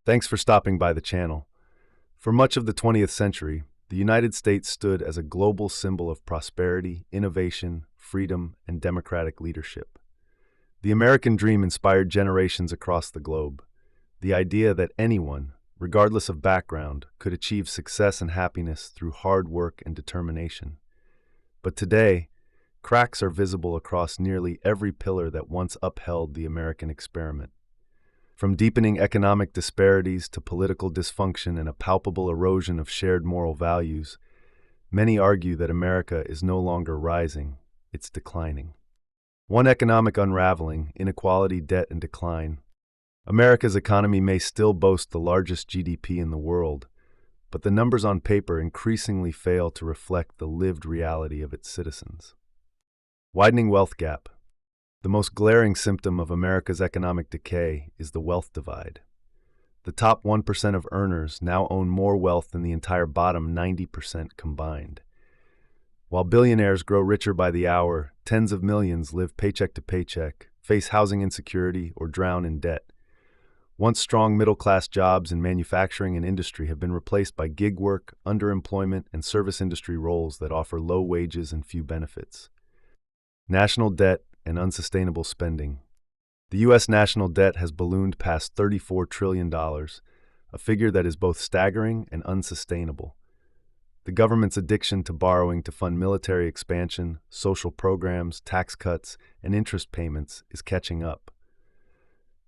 Thanks for stopping by the channel. For much of the 20th century, the United States stood as a global symbol of prosperity, innovation, freedom, and democratic leadership. The American dream inspired generations across the globe. The idea that anyone, regardless of background, could achieve success and happiness through hard work and determination. But today, cracks are visible across nearly every pillar that once upheld the American experiment. From deepening economic disparities to political dysfunction and a palpable erosion of shared moral values, many argue that America is no longer rising, it's declining. One economic unraveling, inequality, debt, and decline. America's economy may still boast the largest GDP in the world, but the numbers on paper increasingly fail to reflect the lived reality of its citizens. Widening wealth gap. The most glaring symptom of America's economic decay is the wealth divide. The top 1% of earners now own more wealth than the entire bottom 90% combined. While billionaires grow richer by the hour, tens of millions live paycheck to paycheck, face housing insecurity, or drown in debt. Once strong middle-class jobs in manufacturing and industry have been replaced by gig work, underemployment, and service industry roles that offer low wages and few benefits. National debt and unsustainable spending. The U.S. national debt has ballooned past $34 trillion, a figure that is both staggering and unsustainable. The government's addiction to borrowing to fund military expansion, social programs, tax cuts, and interest payments is catching up.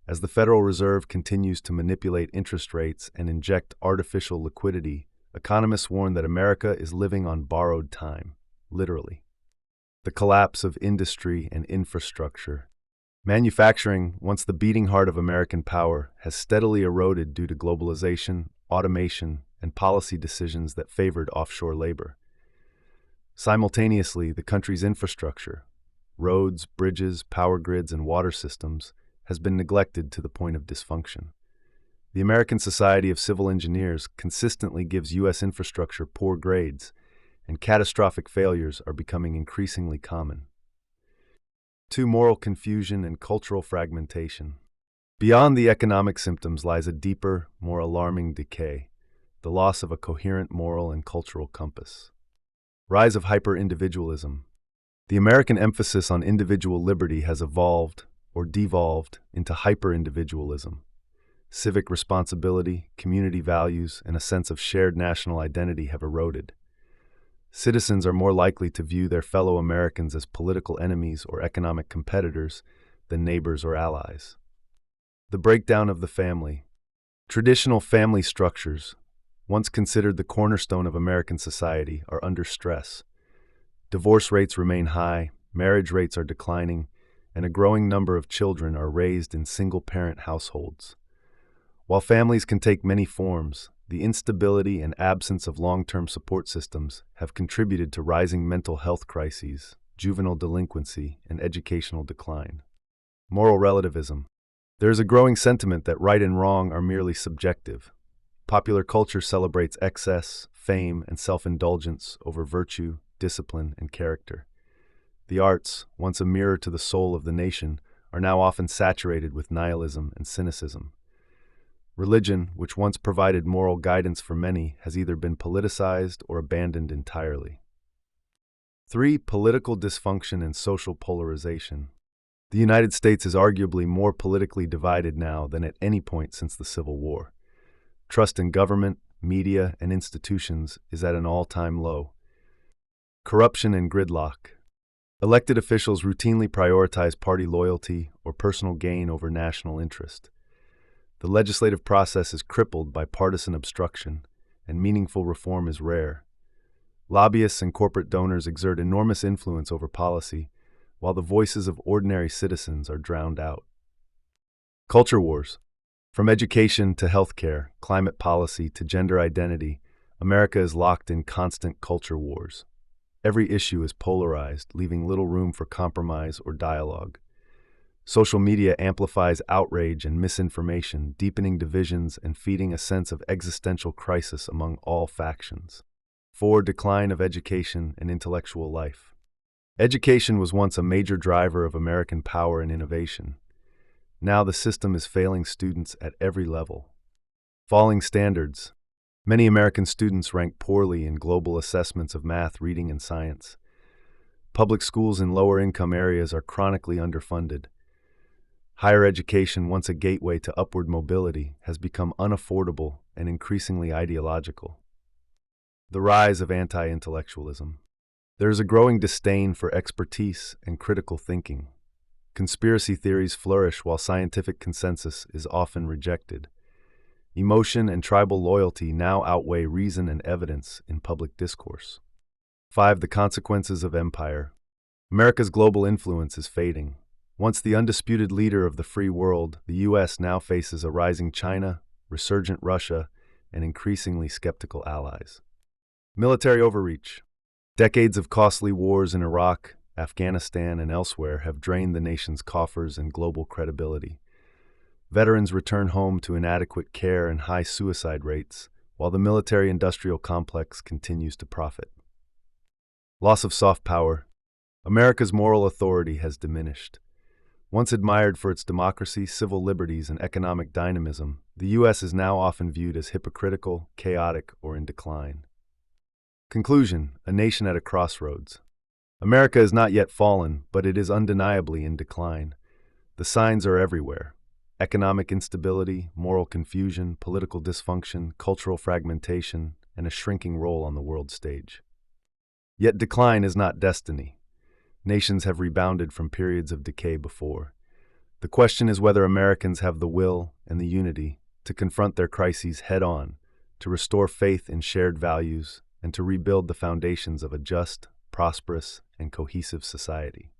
As the Federal Reserve continues to manipulate interest rates and inject artificial liquidity, economists warn that America is living on borrowed time, literally. The collapse of industry and infrastructure. Manufacturing, once the beating heart of American power, has steadily eroded due to globalization, automation, and policy decisions that favored offshore labor. Simultaneously, the country's infrastructure, roads, bridges, power grids, and water systems, has been neglected to the point of dysfunction. The American Society of Civil Engineers consistently gives U.S. infrastructure poor grades, and catastrophic failures are becoming increasingly common. 2. Moral confusion and cultural fragmentation. Beyond the economic symptoms lies a deeper, more alarming decay, the loss of a coherent moral and cultural compass. Rise of hyper-individualism. The American emphasis on individual liberty has evolved, or devolved, into hyper-individualism. Civic responsibility, community values, and a sense of shared national identity have eroded. Citizens are more likely to view their fellow Americans as political enemies or economic competitors than neighbors or allies. The breakdown of the family. Traditional family structures, once considered the cornerstone of American society, are under stress. Divorce rates remain high, marriage rates are declining, and a growing number of children are raised in single-parent households. While families can take many forms, the instability and absence of long-term support systems have contributed to rising mental health crises, juvenile delinquency, and educational decline. Moral relativism. There is a growing sentiment that right and wrong are merely subjective. Popular culture celebrates excess, fame, and self-indulgence over virtue, discipline, and character. The arts, once a mirror to the soul of the nation, are now often saturated with nihilism and cynicism. Religion, which once provided moral guidance for many, has either been politicized or abandoned entirely. 3. Political dysfunction and social polarization. The United States is arguably more politically divided now than at any point since the Civil War. Trust in government, media, and institutions is at an all-time low. Corruption and gridlock. Elected officials routinely prioritize party loyalty or personal gain over national interest. The legislative process is crippled by partisan obstruction, and meaningful reform is rare. Lobbyists and corporate donors exert enormous influence over policy, while the voices of ordinary citizens are drowned out. Culture wars. From education to healthcare, climate policy to gender identity, America is locked in constant culture wars. Every issue is polarized, leaving little room for compromise or dialogue. Social media amplifies outrage and misinformation, deepening divisions and feeding a sense of existential crisis among all factions. 4. Decline of education and intellectual life. Education was once a major driver of American power and innovation. Now the system is failing students at every level. Falling standards. Many American students rank poorly in global assessments of math, reading, and science. Public schools in lower-income areas are chronically underfunded. Higher education, once a gateway to upward mobility, has become unaffordable and increasingly ideological. The rise of anti-intellectualism. There is a growing disdain for expertise and critical thinking. Conspiracy theories flourish while scientific consensus is often rejected. Emotion and tribal loyalty now outweigh reason and evidence in public discourse. 5. The consequences of empire. America's global influence is fading. Once the undisputed leader of the free world, the U.S. now faces a rising China, resurgent Russia, and increasingly skeptical allies. Military overreach. Decades of costly wars in Iraq, Afghanistan, and elsewhere have drained the nation's coffers and global credibility. Veterans return home to inadequate care and high suicide rates, while the military-industrial complex continues to profit. Loss of soft power. America's moral authority has diminished. Once admired for its democracy, civil liberties, and economic dynamism, the U.S. is now often viewed as hypocritical, chaotic, or in decline. Conclusion: a nation at a crossroads. America is not yet fallen, but it is undeniably in decline. The signs are everywhere: economic instability, moral confusion, political dysfunction, cultural fragmentation, and a shrinking role on the world stage. Yet decline is not destiny. Nations have rebounded from periods of decay before. The question is whether Americans have the will and the unity to confront their crises head-on, to restore faith in shared values, and to rebuild the foundations of a just, prosperous, and cohesive society.